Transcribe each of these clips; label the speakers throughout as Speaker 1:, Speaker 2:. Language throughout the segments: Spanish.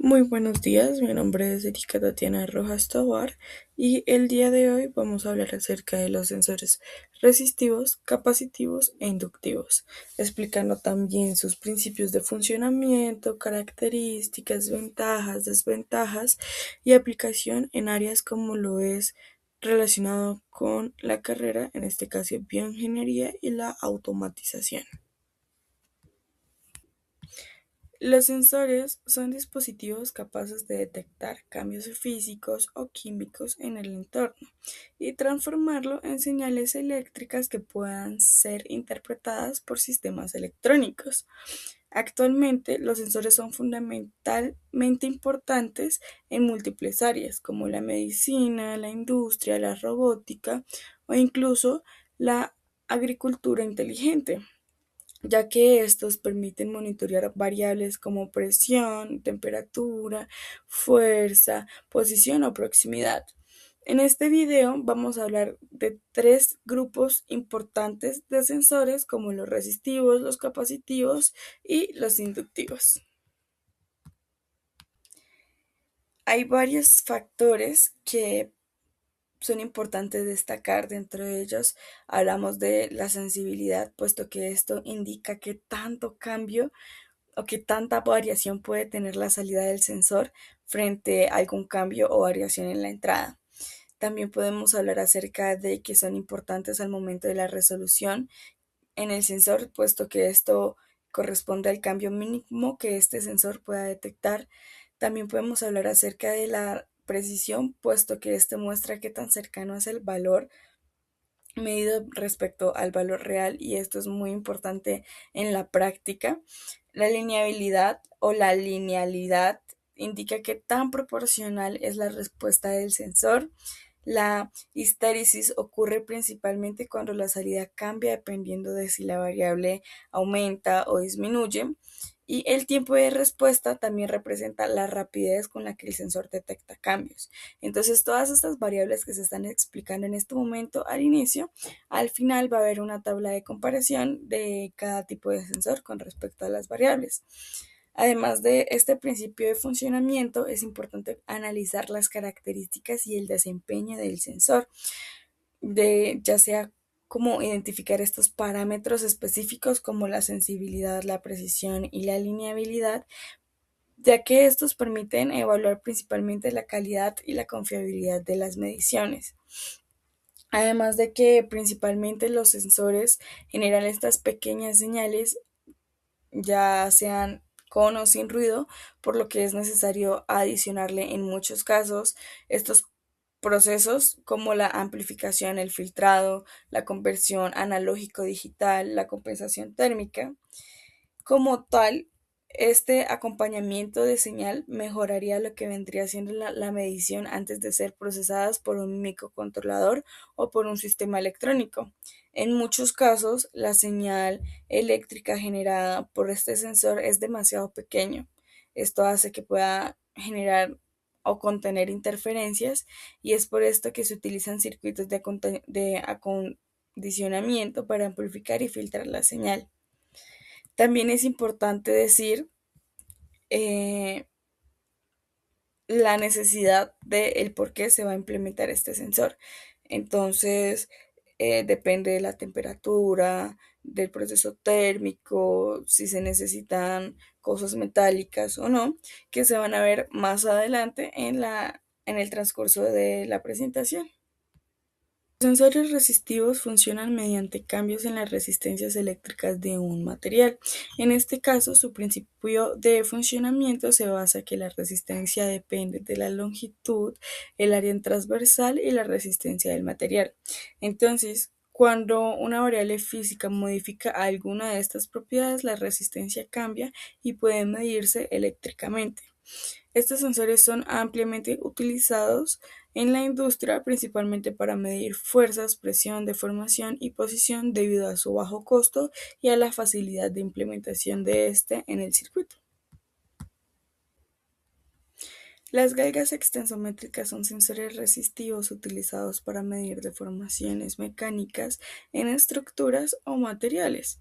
Speaker 1: Muy buenos días, mi nombre es Erika Tatiana Rojas Tobar y el día de hoy vamos a hablar acerca de los sensores resistivos, capacitivos e inductivos, explicando también sus principios de funcionamiento, características, ventajas, desventajas y aplicación en áreas como lo es relacionado con la carrera, en este caso bioingeniería y la automatización. Los sensores son dispositivos capaces de detectar cambios físicos o químicos en el entorno y transformarlo en señales eléctricas que puedan ser interpretadas por sistemas electrónicos. Actualmente, los sensores son fundamentalmente importantes en múltiples áreas, como la medicina, la industria, la robótica o incluso la agricultura inteligente, ya que estos permiten monitorear variables como presión, temperatura, fuerza, posición o proximidad. En este video vamos a hablar de tres grupos importantes de sensores como los resistivos, los capacitivos y los inductivos. Hay varios factores que son importantes destacar. Dentro de ellos hablamos de la sensibilidad, puesto que esto indica qué tanto cambio o qué tanta variación puede tener la salida del sensor frente a algún cambio o variación en la entrada. También podemos hablar acerca de que son importantes al momento de la resolución en el sensor, puesto que esto corresponde al cambio mínimo que este sensor pueda detectar. También podemos hablar acerca de la precisión, puesto que este muestra qué tan cercano es el valor medido respecto al valor real, y esto es muy importante en la práctica. La lineabilidad o la linealidad indica qué tan proporcional es la respuesta del sensor. La histéresis ocurre principalmente cuando la salida cambia dependiendo de si la variable aumenta o disminuye. Y el tiempo de respuesta también representa la rapidez con la que el sensor detecta cambios. Entonces, todas estas variables que se están explicando en este momento al inicio, al final va a haber una tabla de comparación de cada tipo de sensor con respecto a las variables. Además de este principio de funcionamiento, es importante analizar las características y el desempeño del sensor, ya sea cómo identificar estos parámetros específicos como la sensibilidad, la precisión y la lineabilidad, ya que estos permiten evaluar principalmente la calidad y la confiabilidad de las mediciones. Además de que principalmente los sensores generan estas pequeñas señales, ya sean con o sin ruido, por lo que es necesario adicionarle en muchos casos estos procesos como la amplificación, el filtrado, la conversión analógico-digital, la compensación térmica. Como tal, este acompañamiento de señal mejoraría lo que vendría siendo la medición antes de ser procesadas por un microcontrolador o por un sistema electrónico. En muchos casos, la señal eléctrica generada por este sensor es demasiado pequeño. Esto hace que pueda generar o contener interferencias, y es por esto que se utilizan circuitos de acondicionamiento para amplificar y filtrar la señal. También es importante decir eh, la necesidad de el por qué se va a implementar este sensor. Entonces, depende de la temperatura, del proceso térmico, si se necesitan cosas metálicas o no, que se van a ver más adelante en el transcurso de la presentación. Los sensores resistivos funcionan mediante cambios en las resistencias eléctricas de un material. En este caso, su principio de funcionamiento se basa en que la resistencia depende de la longitud, el área transversal y la resistencia del material. Entonces, cuando una variable física modifica alguna de estas propiedades, la resistencia cambia y puede medirse eléctricamente. Estos sensores son ampliamente utilizados en la industria, principalmente para medir fuerzas, presión, deformación y posición debido a su bajo costo y a la facilidad de implementación de este en el circuito. Las galgas extensométricas son sensores resistivos utilizados para medir deformaciones mecánicas en estructuras o materiales.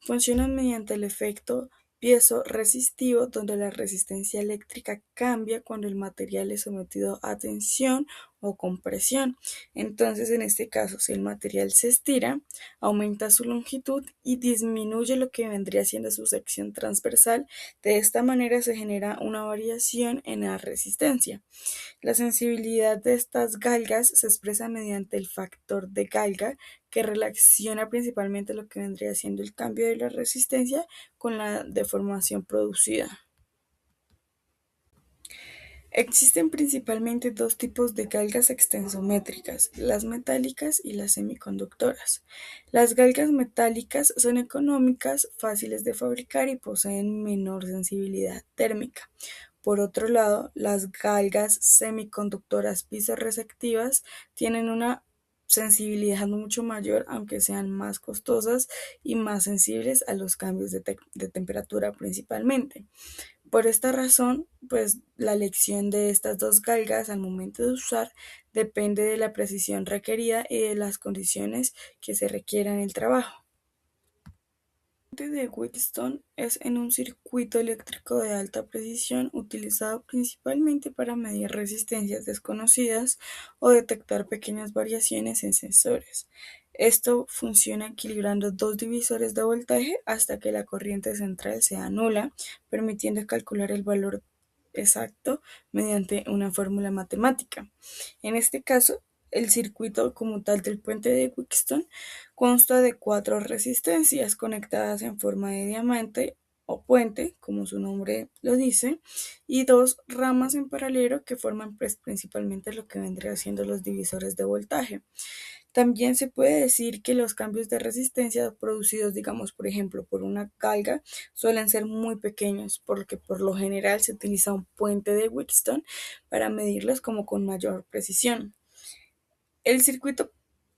Speaker 1: Funcionan mediante el efecto piezo-resistivo, donde la resistencia eléctrica cambia cuando el material es sometido a tensión o compresión. Entonces, en este caso, si el material se estira, aumenta su longitud y disminuye lo que vendría siendo su sección transversal. De esta manera se genera una variación en la resistencia. La sensibilidad de estas galgas se expresa mediante el factor de galga, que relaciona principalmente lo que vendría siendo el cambio de la resistencia con la deformación producida. Existen principalmente dos tipos de galgas extensométricas, las metálicas y las semiconductoras. Las galgas metálicas son económicas, fáciles de fabricar y poseen menor sensibilidad térmica. Por otro lado, las galgas semiconductoras piezorreceptivas tienen una sensibilidad mucho mayor, aunque sean más costosas y más sensibles a los cambios de temperatura principalmente. Por esta razón, pues la elección de estas dos galgas al momento de usar depende de la precisión requerida y de las condiciones que se requieran en el trabajo. La fuente de Wheatstone es en un circuito eléctrico de alta precisión utilizado principalmente para medir resistencias desconocidas o detectar pequeñas variaciones en sensores. Esto funciona equilibrando dos divisores de voltaje hasta que la corriente central sea nula, permitiendo calcular el valor exacto mediante una fórmula matemática. En este caso, el circuito como tal del puente de Wheatstone consta de cuatro resistencias conectadas en forma de diamante o puente, como su nombre lo dice, y dos ramas en paralelo que forman pues, principalmente lo que vendría siendo los divisores de voltaje. También se puede decir que los cambios de resistencia producidos, digamos, por ejemplo, por una galga, suelen ser muy pequeños, porque por lo general se utiliza un puente de Wheatstone para medirlos como con mayor precisión. El circuito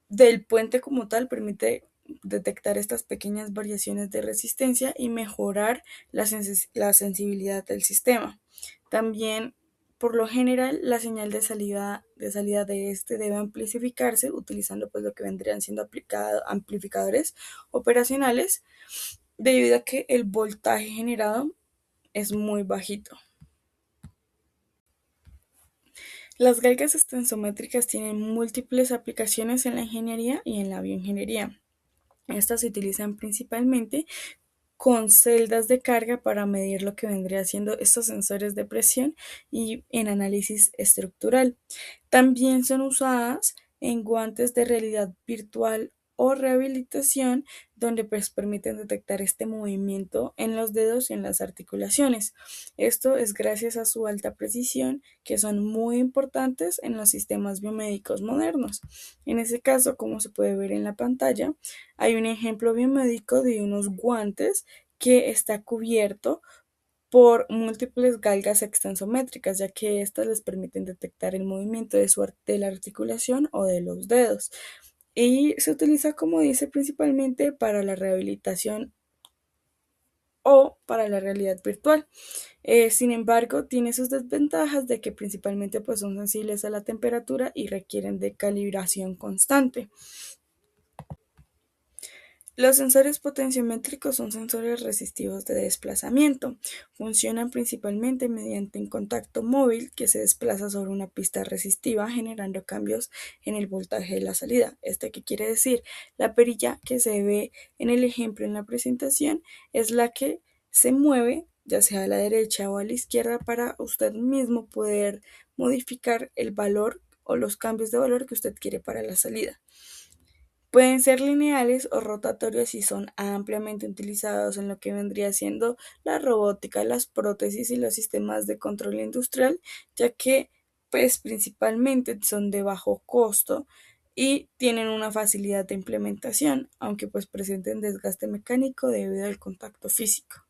Speaker 1: del puente como tal permite detectar estas pequeñas variaciones de resistencia y mejorar la sensibilidad del sistema. También, por lo general, la señal de salida de este debe amplificarse utilizando pues lo que vendrían siendo amplificadores operacionales, debido a que el voltaje generado es muy bajito. Las galgas extensométricas tienen múltiples aplicaciones en la ingeniería y en la bioingeniería. Estas se utilizan principalmente con celdas de carga para medir lo que vendría siendo estos sensores de presión y en análisis estructural. También son usadas en guantes de realidad virtual o rehabilitación, donde pues permiten detectar este movimiento en los dedos y en las articulaciones. Esto es gracias a su alta precisión, que son muy importantes en los sistemas biomédicos modernos. En ese caso, como se puede ver en la pantalla, hay un ejemplo biomédico de unos guantes que está cubierto por múltiples galgas extensométricas, ya que estas les permiten detectar el movimiento de la articulación o de los dedos. Y se utiliza, como dice, principalmente para la rehabilitación o para la realidad virtual. Sin embargo, tiene sus desventajas de que principalmente pues, son sensibles a la temperatura y requieren de calibración constante. Los sensores potenciométricos son sensores resistivos de desplazamiento. Funcionan principalmente mediante un contacto móvil que se desplaza sobre una pista resistiva, generando cambios en el voltaje de la salida. ¿Esto qué quiere decir? La perilla que se ve en el ejemplo en la presentación es la que se mueve, ya sea a la derecha o a la izquierda, para usted mismo poder modificar el valor o los cambios de valor que usted quiere para la salida. Pueden ser lineales o rotatorios y son ampliamente utilizados en lo que vendría siendo la robótica, las prótesis y los sistemas de control industrial, ya que pues principalmente son de bajo costo y tienen una facilidad de implementación, aunque pues presenten desgaste mecánico debido al contacto físico.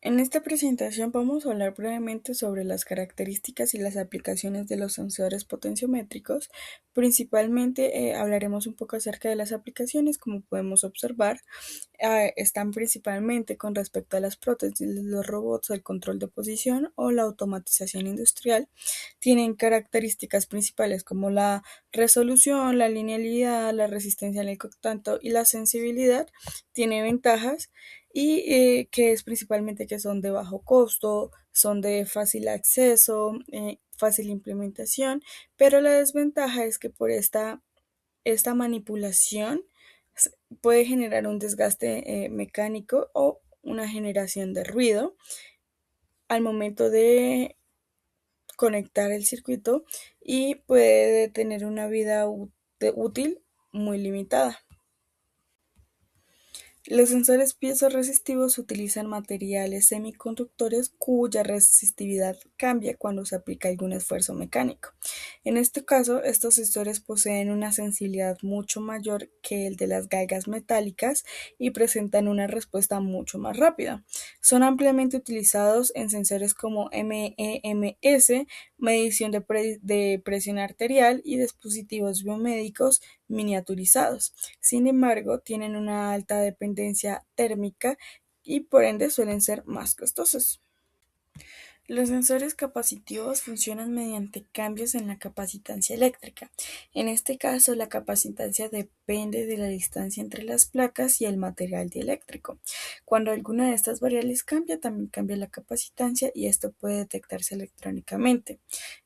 Speaker 1: En esta presentación vamos a hablar brevemente sobre las características y las aplicaciones de los sensores potenciométricos. Principalmente hablaremos un poco acerca de las aplicaciones. Como podemos observar, están principalmente con respecto a las prótesis, los robots, el control de posición o la automatización industrial. Tienen características principales como la resolución, la linealidad, la resistencia en el contacto y la sensibilidad. Tiene ventajas y que es principalmente que son de bajo costo, son de fácil acceso, fácil implementación, pero la desventaja es que por esta manipulación puede generar un desgaste mecánico o una generación de ruido al momento de conectar el circuito y puede tener una vida útil muy limitada. Los sensores piezoresistivos utilizan materiales semiconductores cuya resistividad cambia cuando se aplica algún esfuerzo mecánico. En este caso, estos sensores poseen una sensibilidad mucho mayor que el de las galgas metálicas y presentan una respuesta mucho más rápida. Son ampliamente utilizados en sensores como MEMS, medición de presión arterial y dispositivos biomédicos miniaturizados. Sin embargo, tienen una alta dependencia térmica y por ende suelen ser más costosos. Los sensores capacitivos funcionan mediante cambios en la capacitancia eléctrica. En este caso, la capacitancia depende de la distancia entre las placas y el material dieléctrico. Cuando alguna de estas variables cambia, también cambia la capacitancia y esto puede detectarse electrónicamente.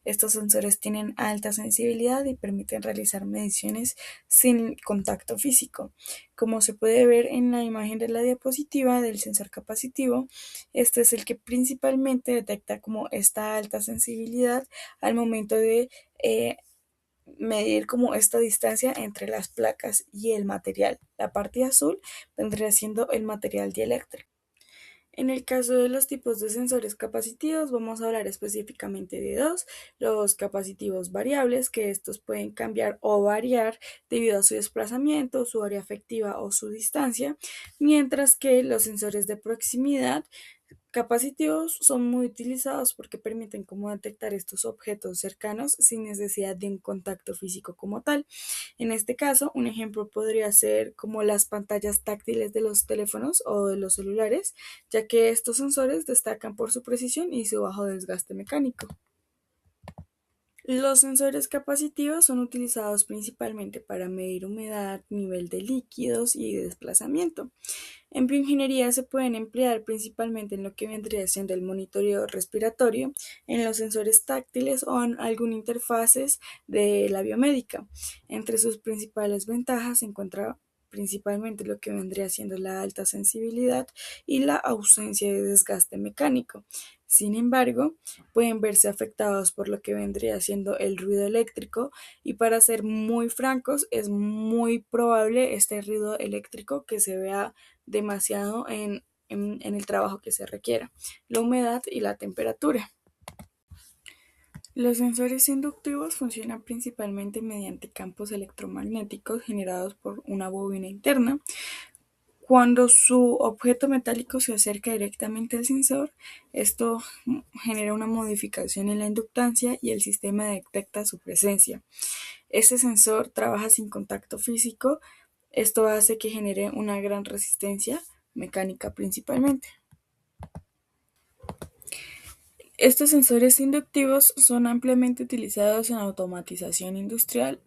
Speaker 1: Estos sensores tienen alta sensibilidad y permiten realizar mediciones sin contacto físico. Como se puede ver en la imagen de la diapositiva del sensor capacitivo, este es el que principalmente detecta como esta alta sensibilidad al momento de medir como esta distancia entre las placas y el material. La parte azul vendría siendo el material dieléctrico. En el caso de los tipos de sensores capacitivos, vamos a hablar específicamente de dos: los capacitivos variables, que estos pueden cambiar o variar debido a su desplazamiento, su área efectiva o su distancia, mientras que los sensores de proximidad capacitivos son muy utilizados porque permiten como detectar estos objetos cercanos sin necesidad de un contacto físico como tal. En este caso, un ejemplo podría ser como las pantallas táctiles de los teléfonos o de los celulares, ya que estos sensores destacan por su precisión y su bajo desgaste mecánico. Los sensores capacitivos son utilizados principalmente para medir humedad, nivel de líquidos y desplazamiento. En bioingeniería se pueden emplear principalmente en lo que vendría siendo el monitoreo respiratorio, en los sensores táctiles o en algunas interfaces de la biomédica. Entre sus principales ventajas se encuentra principalmente lo que vendría siendo la alta sensibilidad y la ausencia de desgaste mecánico. Sin embargo, pueden verse afectados por lo que vendría siendo el ruido eléctrico y, para ser muy francos, es muy probable este ruido eléctrico que se vea demasiado en el trabajo que se requiera, la humedad y la temperatura. Los sensores inductivos funcionan principalmente mediante campos electromagnéticos generados por una bobina interna. Cuando su objeto metálico se acerca directamente al sensor, esto genera una modificación en la inductancia y el sistema detecta su presencia. Este sensor trabaja sin contacto físico. Esto hace que genere una gran resistencia mecánica principalmente. Estos sensores inductivos son ampliamente utilizados en automatización industrial,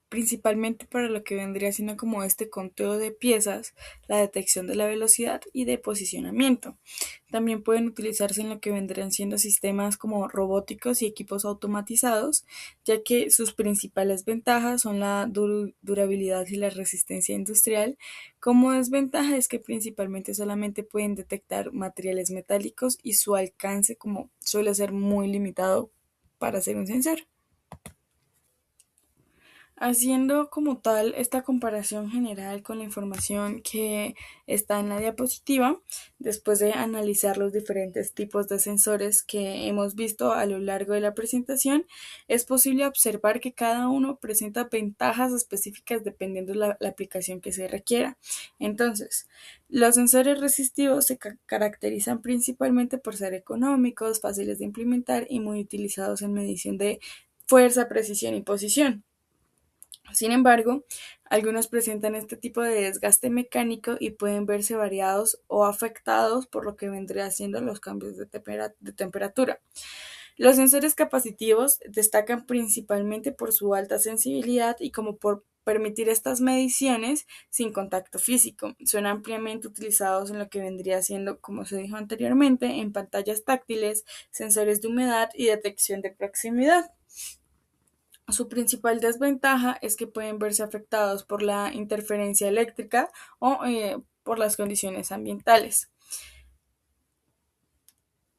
Speaker 1: principalmente para lo que vendría siendo como este conteo de piezas, la detección de la velocidad y de posicionamiento. También pueden utilizarse en lo que vendrían siendo sistemas como robóticos y equipos automatizados, ya que sus principales ventajas son la durabilidad y la resistencia industrial. Como desventaja es que principalmente solamente pueden detectar materiales metálicos y su alcance como suele ser muy limitado para ser un sensor. Haciendo como tal esta comparación general con la información que está en la diapositiva, después de analizar los diferentes tipos de sensores que hemos visto a lo largo de la presentación, es posible observar que cada uno presenta ventajas específicas dependiendo de la aplicación que se requiera. Entonces, los sensores resistivos se caracterizan principalmente por ser económicos, fáciles de implementar y muy utilizados en medición de fuerza, precisión y posición. Sin embargo, algunos presentan este tipo de desgaste mecánico y pueden verse variados o afectados por lo que vendría siendo los cambios de temperatura. Los sensores capacitivos destacan principalmente por su alta sensibilidad y como por permitir estas mediciones sin contacto físico. Son ampliamente utilizados en lo que vendría siendo, como se dijo anteriormente, en pantallas táctiles, sensores de humedad y detección de proximidad. Su principal desventaja es que pueden verse afectados por la interferencia eléctrica o por las condiciones ambientales.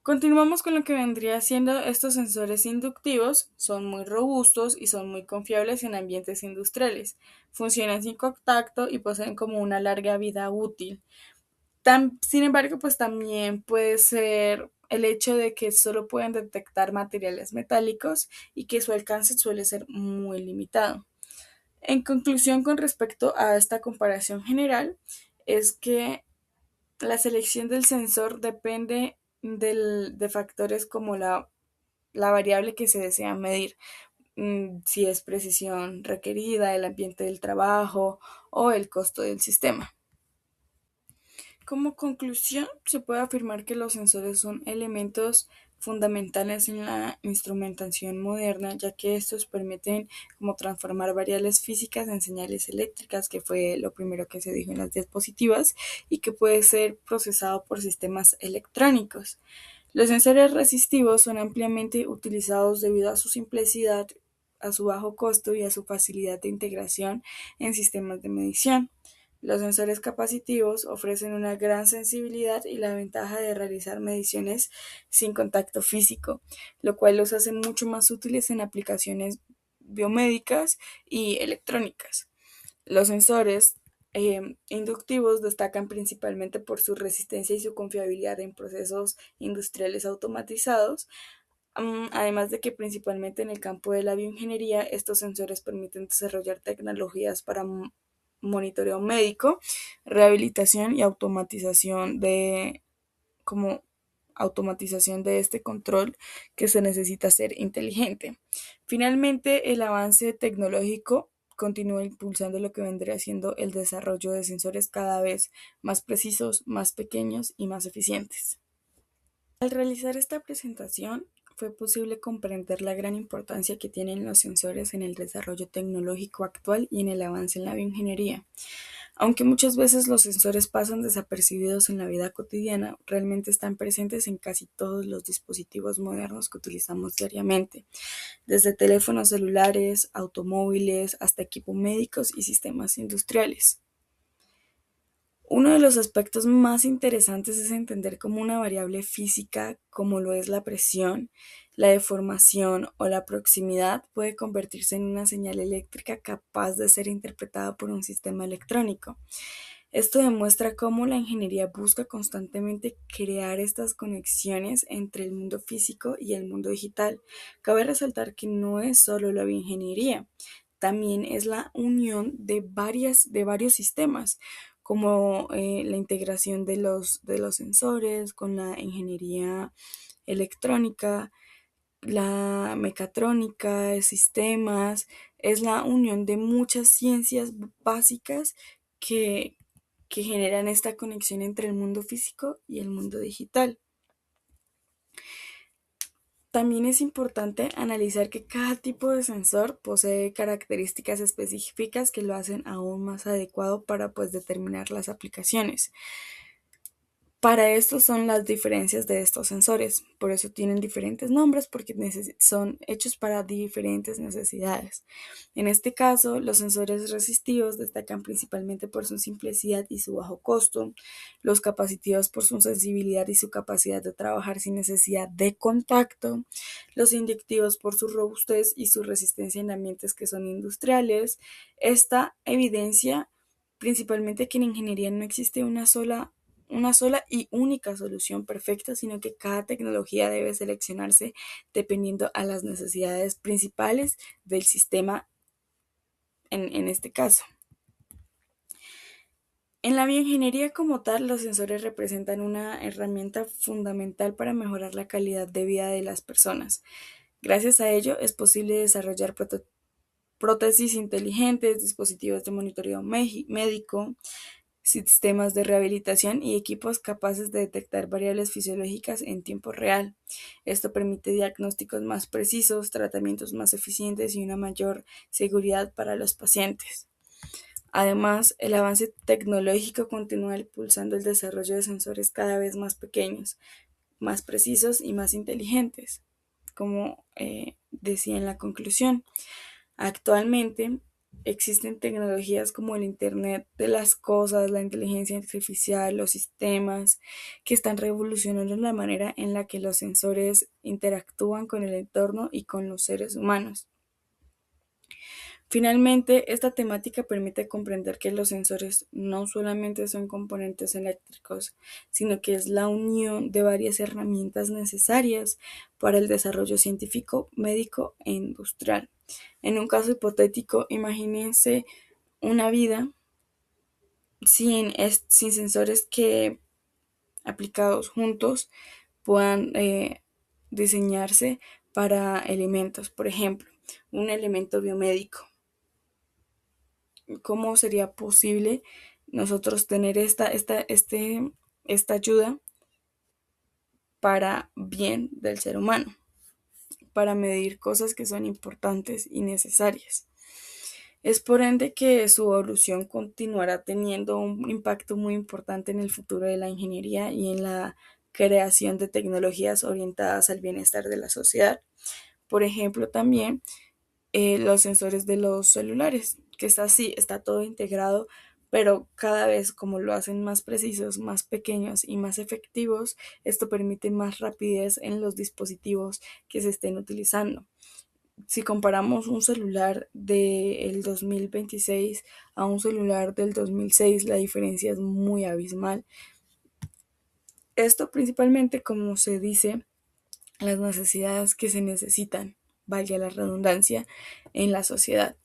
Speaker 1: Continuamos con lo que vendría siendo estos sensores inductivos. Son muy robustos y son muy confiables en ambientes industriales. Funcionan sin contacto y poseen como una larga vida útil. Sin embargo, pues también puede ser el hecho de que solo pueden detectar materiales metálicos y que su alcance suele ser muy limitado. En conclusión, con respecto a esta comparación general, es que la selección del sensor depende de factores como la variable que se desea medir, si es precisión requerida, el ambiente del trabajo o el costo del sistema. Como conclusión, se puede afirmar que los sensores son elementos fundamentales en la instrumentación moderna, ya que estos permiten como transformar variables físicas en señales eléctricas, que fue lo primero que se dijo en las diapositivas, y que puede ser procesado por sistemas electrónicos. Los sensores resistivos son ampliamente utilizados debido a su simplicidad, a su bajo costo y a su facilidad de integración en sistemas de medición. Los sensores capacitivos ofrecen una gran sensibilidad y la ventaja de realizar mediciones sin contacto físico, lo cual los hace mucho más útiles en aplicaciones biomédicas y electrónicas. Los sensores inductivos destacan principalmente por su resistencia y su confiabilidad en procesos industriales automatizados, además de que principalmente en el campo de la bioingeniería estos sensores permiten desarrollar tecnologías para monitoreo médico, rehabilitación y como automatización de este control que se necesita ser inteligente. Finalmente, el avance tecnológico continúa impulsando lo que vendría siendo el desarrollo de sensores cada vez más precisos, más pequeños y más eficientes. Al realizar esta presentación, fue posible comprender la gran importancia que tienen los sensores en el desarrollo tecnológico actual y en el avance en la bioingeniería. Aunque muchas veces los sensores pasan desapercibidos en la vida cotidiana, realmente están presentes en casi todos los dispositivos modernos que utilizamos diariamente, desde teléfonos celulares, automóviles, hasta equipos médicos y sistemas industriales. Uno de los aspectos más interesantes es entender cómo una variable física, como lo es la presión, la deformación o la proximidad, puede convertirse en una señal eléctrica capaz de ser interpretada por un sistema electrónico. Esto demuestra cómo la ingeniería busca constantemente crear estas conexiones entre el mundo físico y el mundo digital. Cabe resaltar que no es solo la bioingeniería, también es la unión de varios sistemas, como la integración de los sensores con la ingeniería electrónica, la mecatrónica, de sistemas, es la unión de muchas ciencias básicas que, que generan esta conexión entre el mundo físico y el mundo digital. También es importante analizar que cada tipo de sensor posee características específicas que lo hacen aún más adecuado para determinar las aplicaciones. Para esto son las diferencias de estos sensores, por eso tienen diferentes nombres porque son hechos para diferentes necesidades. En este caso, los sensores resistivos destacan principalmente por su simplicidad y su bajo costo, los capacitivos por su sensibilidad y su capacidad de trabajar sin necesidad de contacto, los inductivos por su robustez y su resistencia en ambientes que son industriales. Esta evidencia principalmente que en ingeniería no existe una sola y única solución perfecta, sino que cada tecnología debe seleccionarse dependiendo a las necesidades principales del sistema en este caso. En la bioingeniería como tal, los sensores representan una herramienta fundamental para mejorar la calidad de vida de las personas. Gracias a ello es posible desarrollar prótesis inteligentes, dispositivos de monitoreo médico, sistemas de rehabilitación y equipos capaces de detectar variables fisiológicas en tiempo real. Esto permite diagnósticos más precisos, tratamientos más eficientes y una mayor seguridad para los pacientes. Además, el avance tecnológico continúa impulsando el desarrollo de sensores cada vez más pequeños, más precisos y más inteligentes, como decía en la conclusión. Actualmente existen tecnologías como el Internet de las cosas, la inteligencia artificial, los sistemas que están revolucionando la manera en la que los sensores interactúan con el entorno y con los seres humanos. Finalmente, esta temática permite comprender que los sensores no solamente son componentes eléctricos, sino que es la unión de varias herramientas necesarias para el desarrollo científico, médico e industrial. En un caso hipotético, imagínense una vida sin sensores que aplicados juntos puedan diseñarse para elementos, por ejemplo, un elemento biomédico. ¿Cómo sería posible nosotros tener esta ayuda para bien del ser humano, para medir cosas que son importantes y necesarias? Es por ende que su evolución continuará teniendo un impacto muy importante en el futuro de la ingeniería y en la creación de tecnologías orientadas al bienestar de la sociedad. Por ejemplo, también los sensores de los celulares, que está así, está todo integrado, pero cada vez como lo hacen más precisos, más pequeños y más efectivos, esto permite más rapidez en los dispositivos que se estén utilizando. Si comparamos un celular del 2026 a un celular del 2006, la diferencia es muy abismal. Esto principalmente, como se dice, las necesidades que se necesitan, valga la redundancia, en la sociedad.